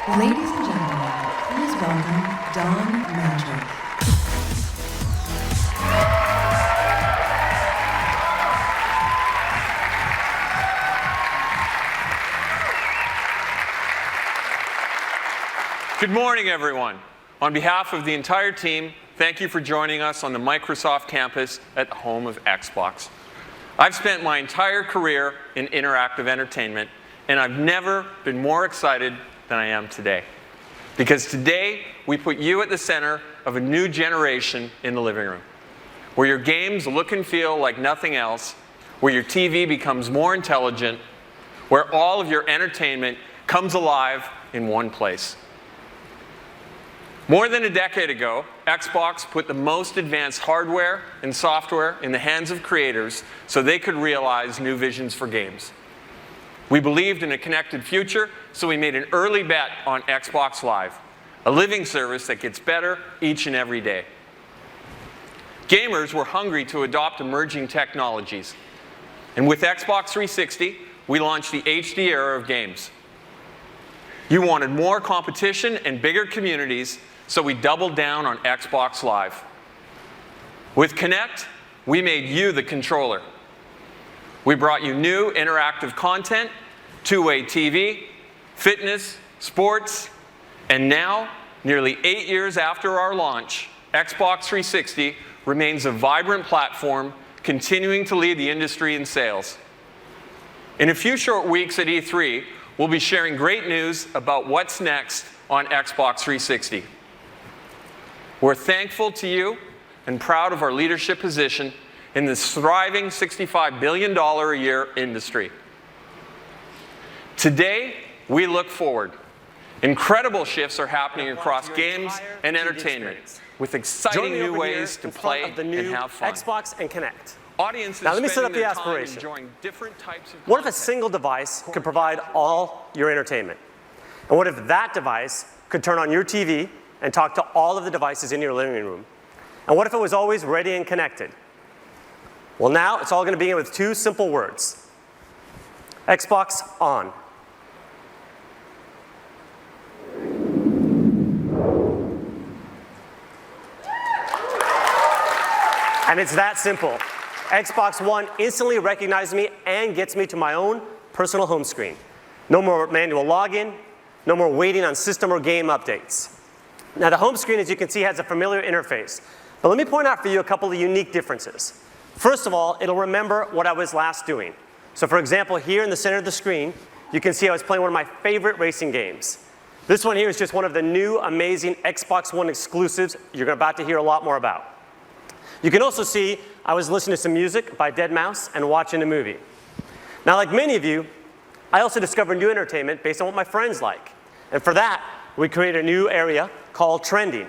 Ladies and gentlemen, please welcome Don Magic. Good morning, everyone. On behalf of the entire team, thank you for joining us on the Microsoft campus at the home of Xbox. I've spent my entire career in interactive entertainment, and I've never been more excited than I am today. Because today, we put you at the center of a new generation in the living room, where your games look and feel like nothing else, where your TV becomes more intelligent, where all of your entertainment comes alive in one place. More than a decade ago, Xbox put the most advanced hardware and software in the hands of creators so they could realize new visions for games. We believed in a connected future, so we made an early bet on Xbox Live, a living service that gets better each and every day. Gamers were hungry to adopt emerging technologies. And with Xbox 360, we launched the HD era of games. You wanted more competition and bigger communities, so we doubled down on Xbox Live. With Kinect, we made you the controller. We brought you new interactive content, two-way TV, fitness, sports, and now, nearly 8 years after our launch, Xbox 360 remains a vibrant platform, continuing to lead the industry in sales. In a few short weeks at E3, we'll be sharing great news about what's next on Xbox 360. We're thankful to you and proud of our leadership position in this thriving $65 billion a year industry. Today, we look forward. Incredible shifts are happening across games and entertainment, with exciting new ways to play and have fun. Xbox and Kinect. Audiences now let me set up spending the their time aspiration. enjoying different types of What if a content. single device could provide all your entertainment? And what if that device could turn on your TV and talk to all of the devices in your living room? And what if it was always ready and connected? Well, now it's all going to begin with two simple words. Xbox on. And it's that simple. Xbox One instantly recognizes me and gets me to my own personal home screen. No more manual login, no more waiting on system or game updates. Now the home screen, as you can see, has a familiar interface. But let me point out for you a couple of unique differences. First of all, it'll remember what I was last doing. So for example, here in the center of the screen, you can see I was playing one of my favorite racing games. This one here is just one of the new amazing Xbox One exclusives you're about to hear a lot more about. You can also see I was listening to some music by Deadmau5 and watching a movie. Now, like many of you, I also discovered new entertainment based on what my friends like. And for that, we created a new area called Trending.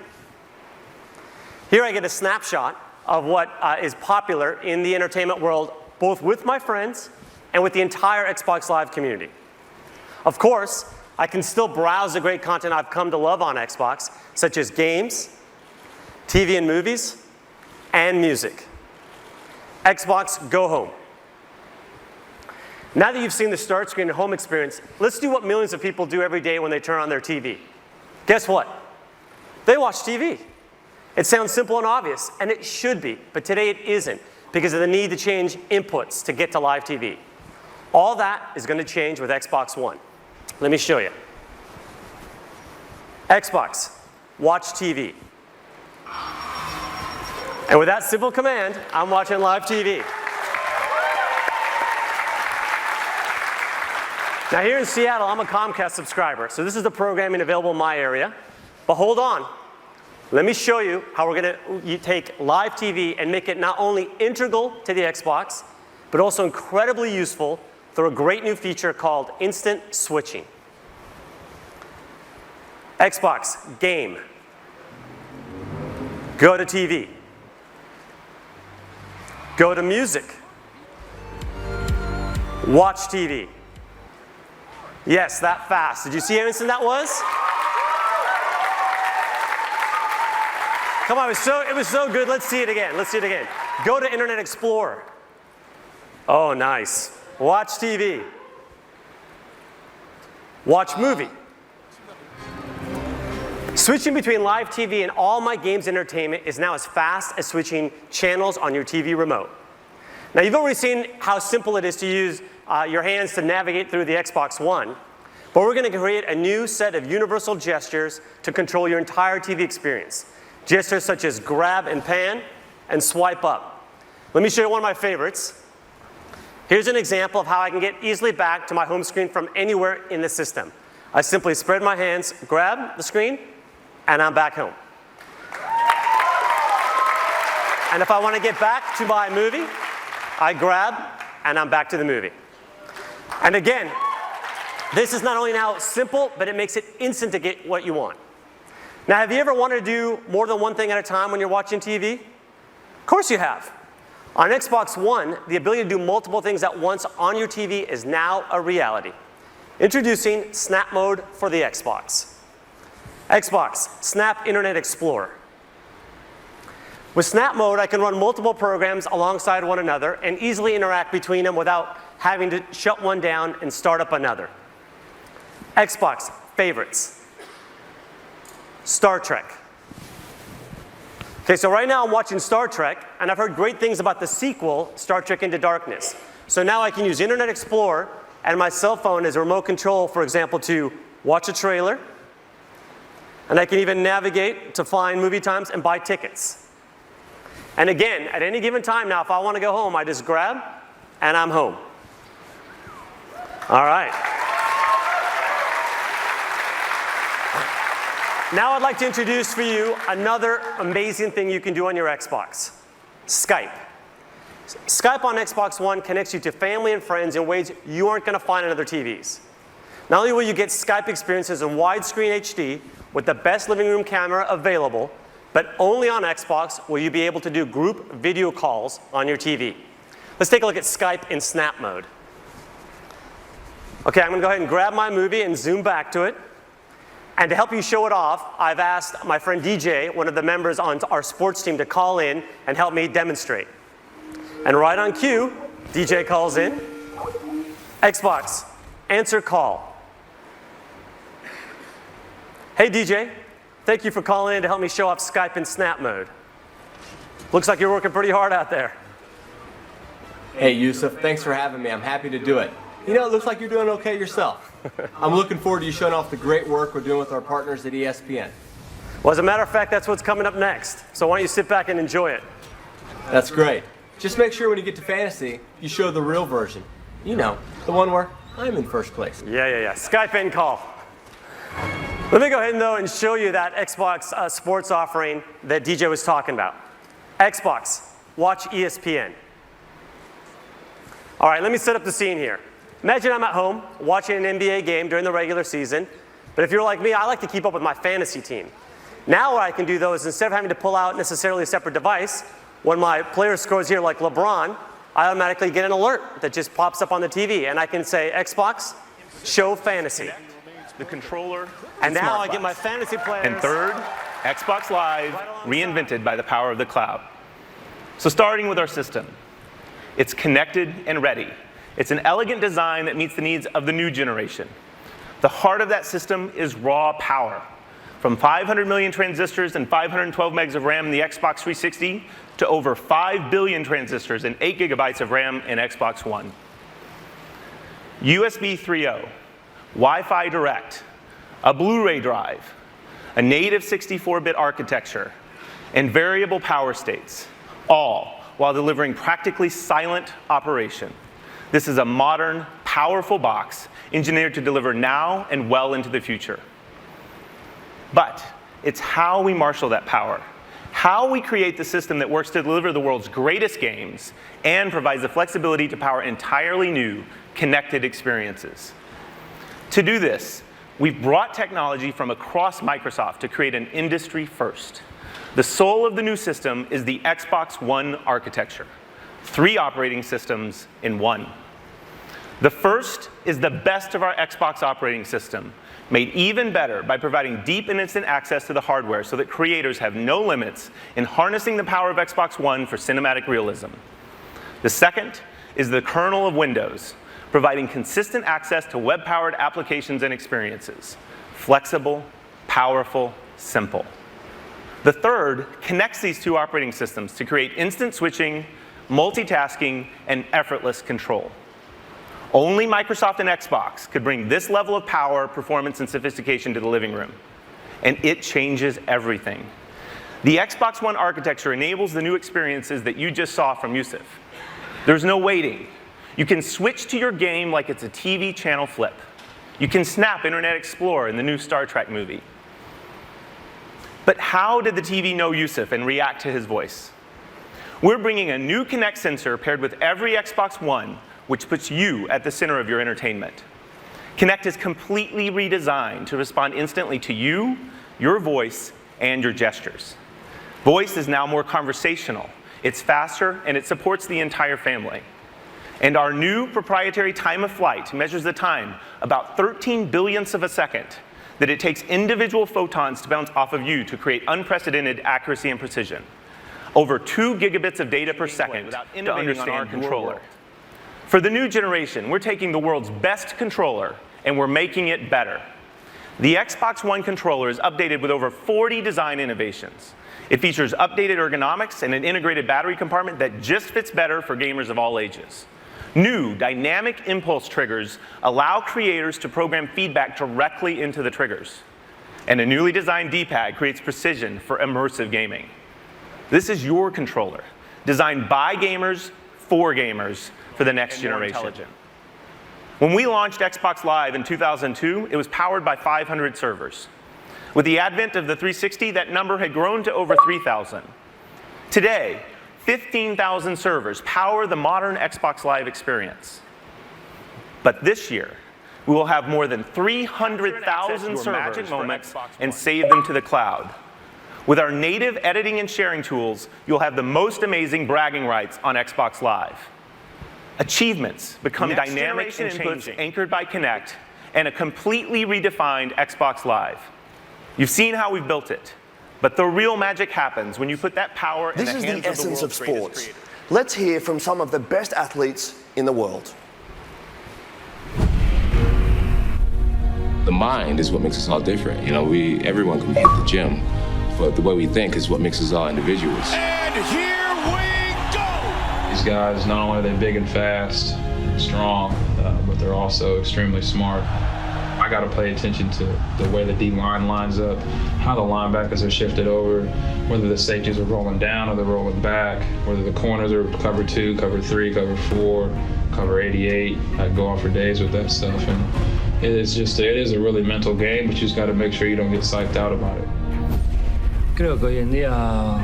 Here I get a snapshot of what is popular in the entertainment world, both with my friends and with the entire Xbox Live community. Of course, I can still browse the great content I've come to love on Xbox, such as games, TV and movies, and music. Xbox Go Home. Now that you've seen the start screen and home experience, let's do what millions of people do every day when they turn on their TV. Guess what? They watch TV. It sounds simple and obvious, and it should be, but today it isn't because of the need to change inputs to get to live TV. All that is going to change with Xbox One. Let me show you. Xbox, watch TV. And with that simple command, I'm watching live TV. Now here in Seattle, I'm a Comcast subscriber, so this is the programming available in my area. But hold on. Let me show you how we're going to take live TV and make it not only integral to the Xbox, but also incredibly useful through a great new feature called Instant Switching. Xbox, game. Go to TV. Go to music. Watch TV. Yes, that fast. Did you see how instant that was? Come on, it was so good. Let's see it again. Let's see it again. Go to Internet Explorer. Oh, nice. Watch TV. Watch movie. Switching between live TV and all my games entertainment is now as fast as switching channels on your TV remote. Now, you've already seen how simple it is to use your hands to navigate through the Xbox One, but we're going to create a new set of universal gestures to control your entire TV experience. Gestures such as grab and pan and swipe up. Let me show you one of my favorites. Here's an example of how I can get easily back to my home screen from anywhere in the system. I simply spread my hands, grab the screen, and I'm back home. And if I want to get back to my movie, I grab, and I'm back to the movie. And again, this is not only now simple, but it makes it instant to get what you want. Now, have you ever wanted to do more than one thing at a time when you're watching TV? Of course you have. On Xbox One, the ability to do multiple things at once on your TV is now a reality. Introducing Snap Mode for the Xbox. Xbox, Snap Internet Explorer. With Snap Mode, I can run multiple programs alongside one another and easily interact between them without having to shut one down and start up another. Xbox, Favorites. Star Trek. Okay, so right now I'm watching Star Trek, and I've heard great things about the sequel, Star Trek Into Darkness. So now I can use Internet Explorer and my cell phone as a remote control, for example, to watch a trailer, and I can even navigate to find movie times and buy tickets. And again, at any given time now, if I want to go home, I just grab, and I'm home. All right. Now I'd like to introduce for you another amazing thing you can do on your Xbox, Skype. Skype on Xbox One connects you to family and friends in ways you aren't going to find on other TVs. Not only will you get Skype experiences in widescreen HD with the best living room camera available, but only on Xbox will you be able to do group video calls on your TV. Let's take a look at Skype in Snap Mode. Okay, I'm going to go ahead and grab my movie and zoom back to it. And to help you show it off, I've asked my friend DJ, one of the members on our sports team, to call in and help me demonstrate. And right on cue, DJ calls in. Xbox, answer call. Hey DJ, thank you for calling in to help me show off Skype in Snap Mode. Looks like you're working pretty hard out there. Hey Yusuf, thanks for having me. I'm happy to do it. You know, it looks like you're doing okay yourself. I'm looking forward to you showing off the great work we're doing with our partners at ESPN. Well, as a matter of fact, that's what's coming up next. So why don't you sit back and enjoy it? That's great. Just make sure when you get to fantasy, you show the real version. You know, the one where I'm in first place. Yeah. Skype in call. Let me go ahead, though, and show you that Xbox sports offering that DJ was talking about. Xbox, watch ESPN. All right, let me set up the scene here. Imagine I'm at home watching an NBA game during the regular season, but if you're like me, I like to keep up with my fantasy team. Now what I can do, though, is instead of having to pull out necessarily a separate device, when my player scores here like LeBron, I automatically get an alert that just pops up on the TV, and I can say, Xbox, show fantasy. The controller, and now I get my fantasy players. And third, Xbox Live, reinvented by the power of the cloud. So starting with our system, it's connected and ready. It's an elegant design that meets the needs of the new generation. The heart of that system is raw power. From 500 million transistors and 512 megs of RAM in the Xbox 360 to over 5 billion transistors and 8 gigabytes of RAM in Xbox One. USB 3.0, Wi-Fi Direct, a Blu-ray drive, a native 64-bit architecture, and variable power states, all while delivering practically silent operation. This is a modern, powerful box engineered to deliver now and well into the future. But it's how we marshal that power, how we create the system that works to deliver the world's greatest games and provides the flexibility to power entirely new, connected experiences. To do this, we've brought technology from across Microsoft to create an industry first. The soul of the new system is the Xbox One architecture. 3 operating systems in one. The first is the best of our Xbox operating system, made even better by providing deep and instant access to the hardware so that creators have no limits in harnessing the power of Xbox One for cinematic realism. The second is the kernel of Windows, providing consistent access to web-powered applications and experiences. Flexible, powerful, simple. The third connects these two operating systems to create instant switching, multitasking, and effortless control. Only Microsoft and Xbox could bring this level of power, performance, and sophistication to the living room. And it changes everything. The Xbox One architecture enables the new experiences that you just saw from Yusuf. There's no waiting. You can switch to your game like it's a TV channel flip. You can snap Internet Explorer in the new Star Trek movie. But how did the TV know Yusuf and react to his voice? We're bringing a new Kinect sensor paired with every Xbox One, which puts you at the center of your entertainment. Kinect is completely redesigned to respond instantly to you, your voice, and your gestures. Voice is now more conversational, it's faster, and it supports the entire family. And our new proprietary time of flight measures the time, about 13 billionths of a second, that it takes individual photons to bounce off of you to create unprecedented accuracy and precision. Over 2 gigabits of data per second to understand our controller. For the new generation, we're taking the world's best controller and we're making it better. The Xbox One controller is updated with over 40 design innovations. It features updated ergonomics and an integrated battery compartment that just fits better for gamers of all ages. New dynamic impulse triggers allow creators to program feedback directly into the triggers. And a newly designed D-pad creates precision for immersive gaming. This is your controller, designed by gamers, for gamers, for the next generation. When we launched Xbox Live in 2002, it was powered by 500 servers. With the advent of the 360, that number had grown to over 3,000. Today, 15,000 servers power the modern Xbox Live experience. But this year, we will have more than 300,000 servers moments and save them to the cloud. With our native editing and sharing tools, you'll have the most amazing bragging rights on Xbox Live. Achievements become dynamic inputs anchored by Kinect and a completely redefined Xbox Live. You've seen how we've built it, but the real magic happens when you put that power in the hands of the world's greatest creators. This is the essence of sports. Let's hear from some of the best athletes in the world. The mind is what makes us all different. You know, everyone can hit the gym, but the way we think is what makes us all individuals. And here we go! These guys, not only are they big and fast, strong, but they're also extremely smart. I got to pay attention to the way the D-line lines up, how the linebackers are shifted over, whether the safeties are rolling down or they're rolling back, whether the corners are cover 2, cover 3, cover 4, cover 88. I go on for days with that stuff, and it is a really mental game, but you just got to make sure you don't get psyched out about it. Creo que hoy en día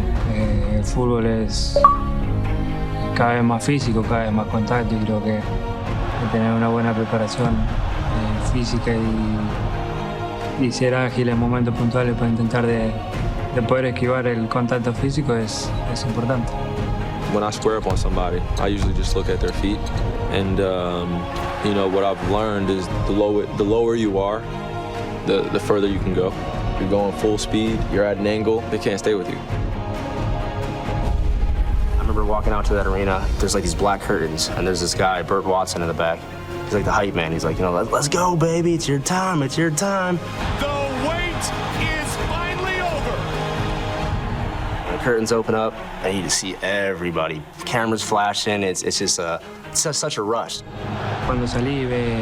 el fútbol es cada vez más físico, cada vez más contacto, y creo que tener una buena preparación física y ser ágil en momentos puntuales para intentar de poder esquivar el contacto físico es importante. When I square up on somebody, I usually just look at their feet, and you know, what I've learned is the lower you are, the further you can go. If you're going full speed, you're at an angle, they can't stay with you. I remember walking out to that arena, there's like these black curtains, and there's this guy, Burt Watson, in the back. He's like the hype man. He's like, you know, let's go, baby. It's your time. It's your time. The wait is finally over. And the curtains open up, and you just see everybody. Cameras flashing. It's just such a rush. Cuando salí ve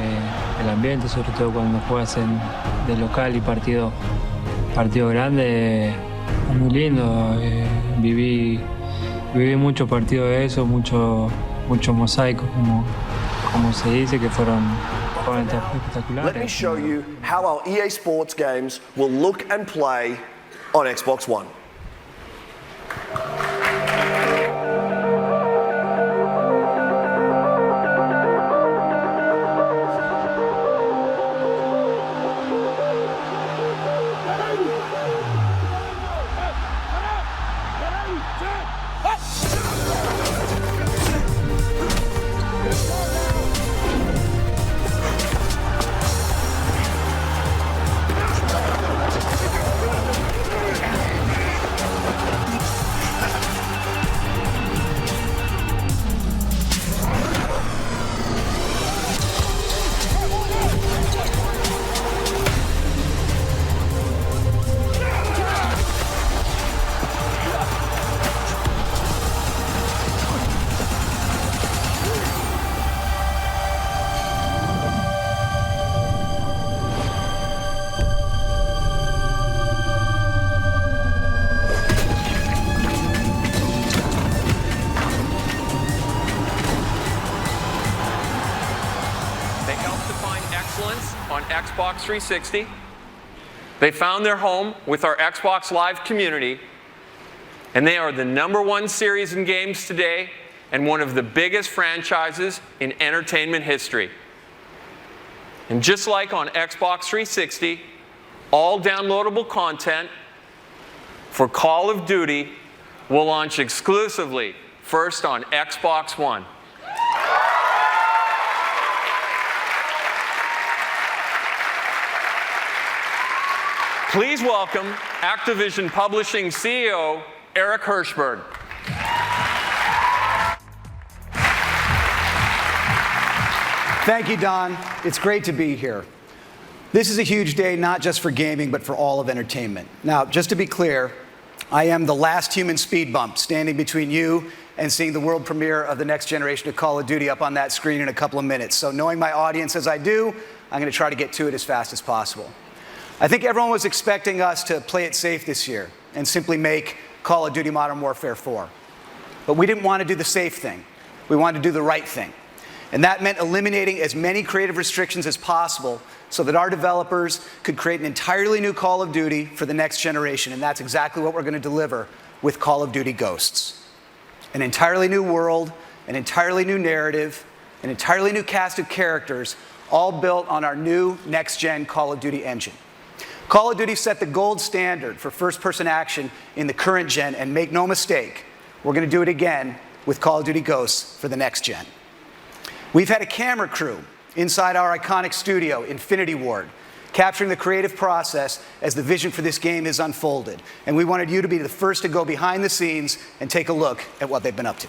el ambiente, sobre todo cuando juegas de local y partido grande, es muy lindo. Viví muchos partidos de eso, mucho mosaico, como se dice, que fueron espectaculares. Let me show you how our EA Sports games will look and play on Xbox One. Xbox 360. They found their home with our Xbox Live community, and they are the #1 series in games today and one of the biggest franchises in entertainment history. And just like on Xbox 360, all downloadable content for Call of Duty will launch exclusively first on Xbox One. Please welcome Activision Publishing CEO Eric Hirshberg. Thank you, Don. It's great to be here. This is a huge day, not just for gaming, but for all of entertainment. Now, just to be clear, I am the last human speed bump standing between you and seeing the world premiere of the next generation of Call of Duty up on that screen in a couple of minutes. So knowing my audience as I do, I'm going to try to get to it as fast as possible. I think everyone was expecting us to play it safe this year and simply make Call of Duty Modern Warfare 4. But we didn't want to do the safe thing. We wanted to do the right thing. And that meant eliminating as many creative restrictions as possible so that our developers could create an entirely new Call of Duty for the next generation. And that's exactly what we're going to deliver with Call of Duty Ghosts. An entirely new world, an entirely new narrative, an entirely new cast of characters, all built on our new next-gen Call of Duty engine. Call of Duty set the gold standard for first-person action in the current gen, and make no mistake, we're going to do it again with Call of Duty Ghosts for the next gen. We've had a camera crew inside our iconic studio, Infinity Ward, capturing the creative process as the vision for this game is unfolded. And we wanted you to be the first to go behind the scenes and take a look at what they've been up to.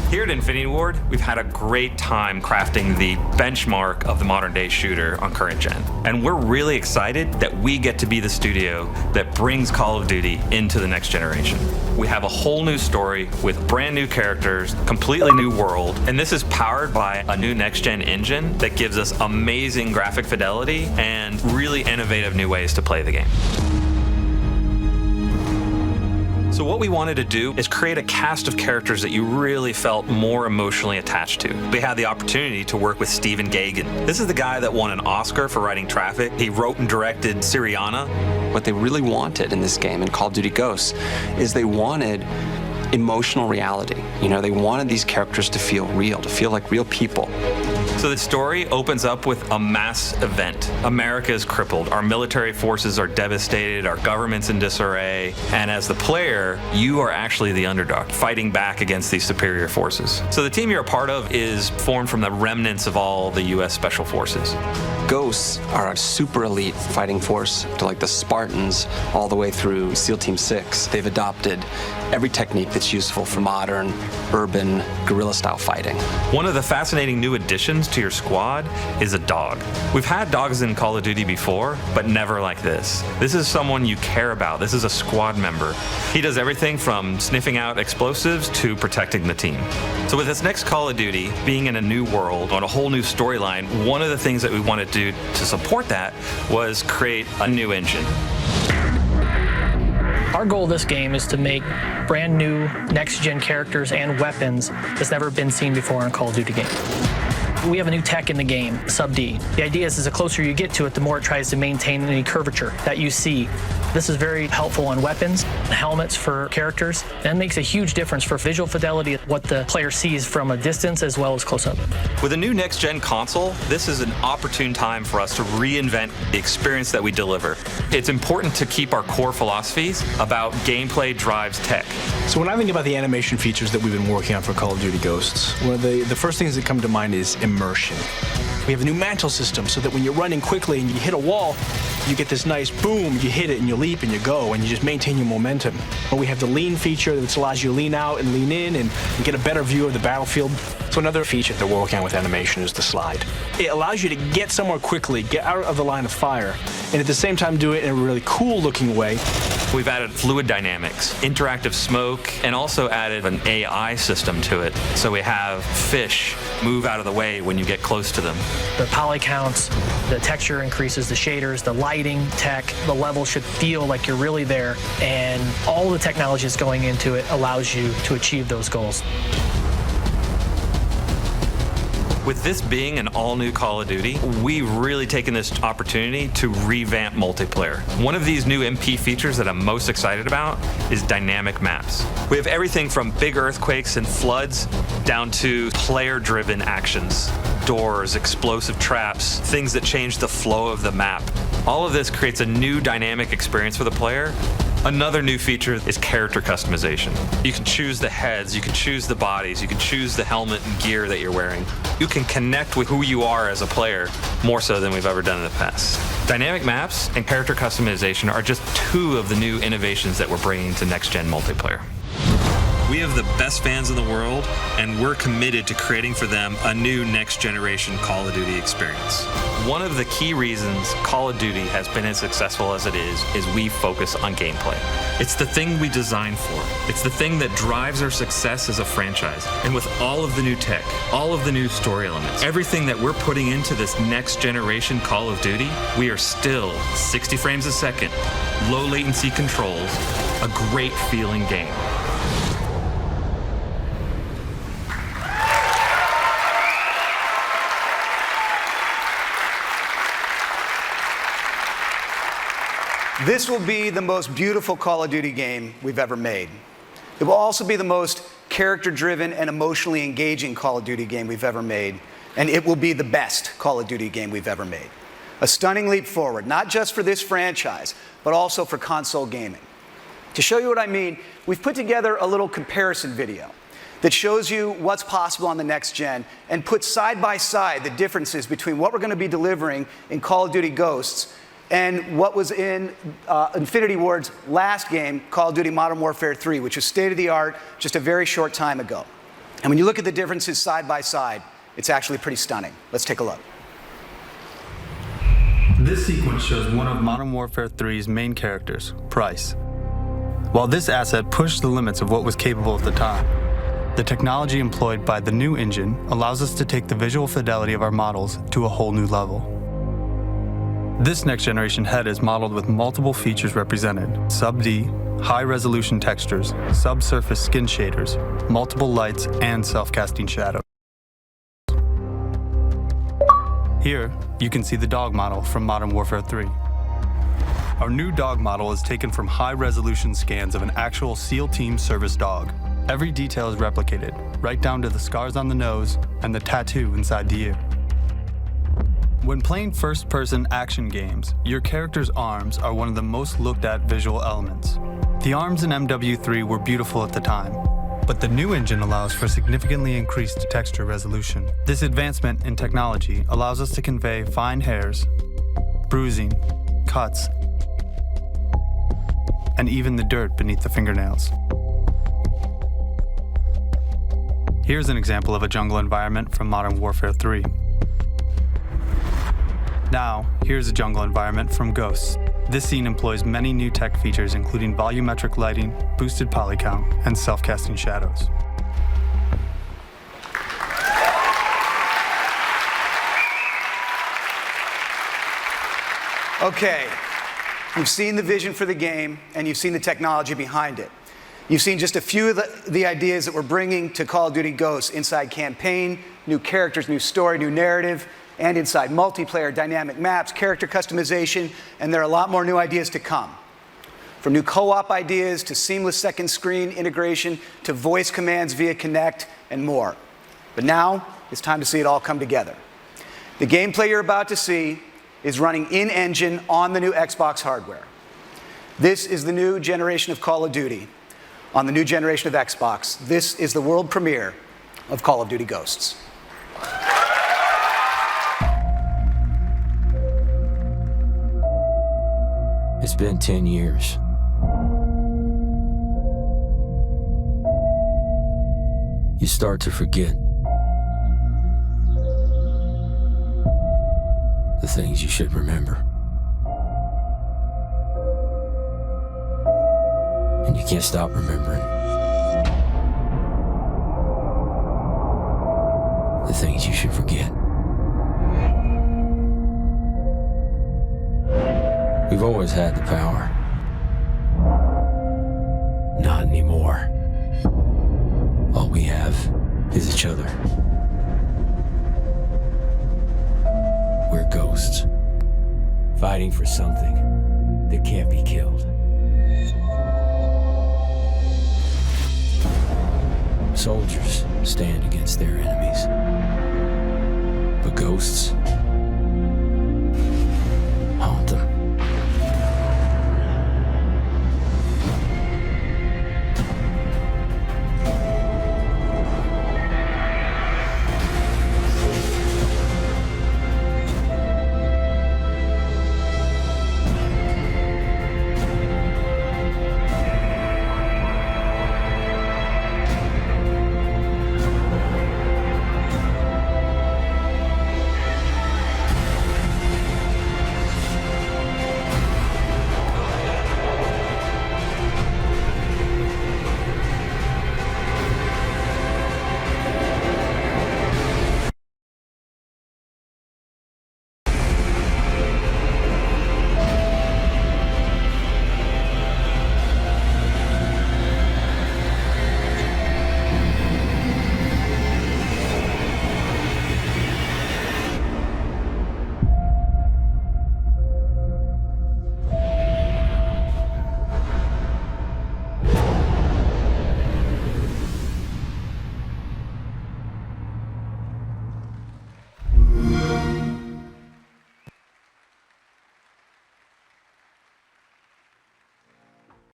Here at Infinity Ward, we've had a great time crafting the benchmark of the modern day shooter on current gen. And we're really excited that we get to be the studio that brings Call of Duty into the next generation. We have a whole new story with brand new characters, completely new world, and this is powered by a new next gen engine that gives us amazing graphic fidelity and really innovative new ways to play the game. So what we wanted to do is create a cast of characters that you really felt more emotionally attached to. We had the opportunity to work with Stephen Gaghan. This is the guy that won an Oscar for writing Traffic. He wrote and directed Syriana. What they really wanted in this game, in Call of Duty Ghosts, is they wanted emotional reality. You know, they wanted these characters to feel real, to feel like real people. So the story opens up with a mass event. America is crippled. Our military forces are devastated. Our government's in disarray. And as the player, you are actually the underdog, fighting back against these superior forces. So the team you're a part of is formed from the remnants of all the U.S. Special Forces. Ghosts are a super elite fighting force, to like the Spartans all the way through SEAL Team 6. They've adopted every technique that's useful for modern, urban, guerrilla-style fighting. One of the fascinating new additions to your squad is a dog. We've had dogs in Call of Duty before, but never like this. This is someone you care about. This is a squad member. He does everything from sniffing out explosives to protecting the team. So with this next Call of Duty, being in a new world, on a whole new storyline, one of the things that we wanted to do to support that was create a new engine. Our goal of this game is to make brand new next-gen characters and weapons that's never been seen before in a Call of Duty game. We have a new tech in the game, Sub-D. The idea is the closer you get to it, the more it tries to maintain any curvature that you see. This is very helpful on weapons, helmets for characters, and it makes a huge difference for visual fidelity, what the player sees from a distance as well as close up. With a new next-gen console, this is an opportune time for us to reinvent the experience that we deliver. It's important to keep our core philosophies about gameplay drives tech. So when I think about the animation features that we've been working on for Call of Duty Ghosts, one of the first things that come to mind is immersion. We have a new mantle system so that when you're running quickly and you hit a wall, you get this nice boom, you hit it and you leap and you go and you just maintain your momentum. We have the lean feature that allows you to lean out and lean in and get a better view of the battlefield. So another feature that we're working on with animation is the slide. It allows you to get somewhere quickly, get out of the line of fire, and at the same time do it in a really cool looking way. We've added fluid dynamics, interactive smoke, and also added an AI system to it. So we have fish move out of the way when you get close to them. The poly counts, the texture increases, the shaders, the lighting, tech, the level should feel like you're really there, and all the technology that's going into it allows you to achieve those goals. With this being an all-new Call of Duty, we've really taken this opportunity to revamp multiplayer. One of these new MP features that I'm most excited about is dynamic maps. We have everything from big earthquakes and floods down to player-driven actions, doors, explosive traps, things that change the flow of the map. All of this creates a new dynamic experience for the player. Another new feature is character customization. You can choose the heads, you can choose the bodies, you can choose the helmet and gear that you're wearing. You can connect with who you are as a player more so than we've ever done in the past. Dynamic maps and character customization are just two of the new innovations that we're bringing to next-gen multiplayer. We have the best fans in the world, and we're committed to creating for them a new next-generation Call of Duty experience. One of the key reasons Call of Duty has been as successful as it is we focus on gameplay. It's the thing we designed for. It's the thing that drives our success as a franchise. And with all of the new tech, all of the new story elements, everything that we're putting into this next-generation Call of Duty, we are still 60 frames a second, low latency controls, a great feeling game. This will be the most beautiful Call of Duty game we've ever made. It will also be the most character-driven and emotionally engaging Call of Duty game we've ever made, and it will be the best Call of Duty game we've ever made. A stunning leap forward, not just for this franchise, but also for console gaming. To show you what I mean, we've put together a little comparison video that shows you what's possible on the next gen and puts side by side the differences between what we're going to be delivering in Call of Duty Ghosts and what was in Infinity Ward's last game, Call of Duty Modern Warfare 3, which was state-of-the-art just a very short time ago. And when you look at the differences side by side, it's actually pretty stunning. Let's take a look. This sequence shows one of Modern Warfare 3's main characters, Price. While this asset pushed the limits of what was capable at the time, the technology employed by the new engine allows us to take the visual fidelity of our models to a whole new level. This next-generation head is modeled with multiple features represented: sub-D, high-resolution textures, subsurface skin shaders, multiple lights, and self-casting shadows. Here, you can see the dog model from Modern Warfare 3. Our new dog model is taken from high-resolution scans of an actual SEAL Team service dog. Every detail is replicated, right down to the scars on the nose and the tattoo inside the ear. When playing first-person action games, your character's arms are one of the most looked-at visual elements. The arms in MW3 were beautiful at the time, but the new engine allows for significantly increased texture resolution. This advancement in technology allows us to convey fine hairs, bruising, cuts, and even the dirt beneath the fingernails. Here's an example of a jungle environment from Modern Warfare 3. Now, here's a jungle environment from Ghosts. This scene employs many new tech features, including volumetric lighting, boosted poly count, and self-casting shadows. Okay, you've seen the vision for the game, and you've seen the technology behind it. You've seen just a few of the ideas that we're bringing to Call of Duty Ghosts inside campaign, new characters, new story, new narrative, and inside multiplayer, dynamic maps, character customization, and there are a lot more new ideas to come. From new co-op ideas to seamless second screen integration to voice commands via Kinect and more. But now, it's time to see it all come together. The gameplay you're about to see is running in-engine on the new Xbox hardware. This is the new generation of Call of Duty on the new generation of Xbox. This is the world premiere of Call of Duty Ghosts. It's been 10 years. You start to forget the things you should remember. And you can't stop remembering the things you should forget. We've always had the power. Not anymore. All we have is each other. fighting for something that can't be killed. Soldiers stand against their enemies, but ghosts